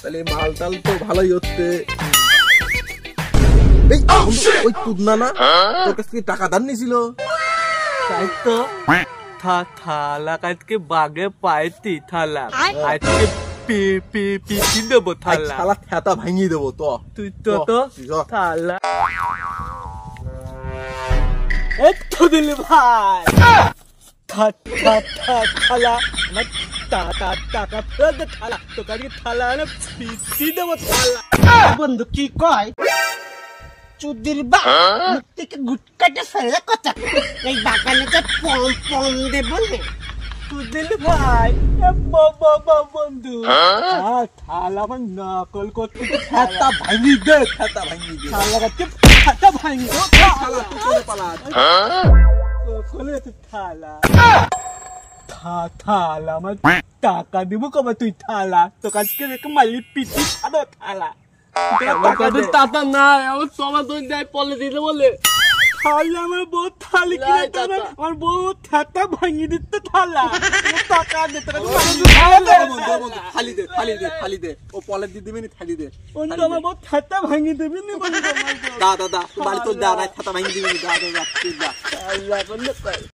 তাহলে মাল টাল তো ভালোই হচ্ছে। ওই তুদনা না তোর কাছ থেকে টাকা ধার নিয়েছিল, তাই তো থালা কাজকে বাগে পাইতি থালা আজকে পিটি দেবো থালা, শালা থেতা ভাঙিয়ে দেবো। তো তুই তো থালা একটু দিলি ভাই থালা আমার টাকা ফেরত দে থালা, তোকে আজকে থালা এনে পিটি দেবো থালা। বন্ধু কি কয় চুদির বা মুখ থেকে গুটকাটা ফেলে কথা এই বাগানে যে পম দেব না তুই দিলি ভাই বন্ধু থালা আমার নকল করতে থেতা ভাঙিয়ে দে, থেতা ভাঙিয়ে দে। থালা কাছে থালা ভাঙি শালা তুই চলে পালা। কোলে থালা থালা আমার টাকা দিব কবে তুই থালা তো কাজকে রেখে মালি পিটি খাদো থালা টাকা নাই আমার সবার তো যাই পলে দিতে বলে থালা আমার বউ থালি কিনে দেবে, আমার বউ থাতা ভাঙিয়ে দিতে থালা টাকা দিতে থালি দে, থালি দে, থালি দে। ও পলে দিয়ে দিবি নি, থালি দে। বন্ধু আমার বউ থাতা ভাঙিয়ে দেবে নি বন্ধু দা তুই বাড়ি তোর দা, থাতা ভাঙিয়ে দিবি নি। দা তুই দা। আল্লাহ বন্ধু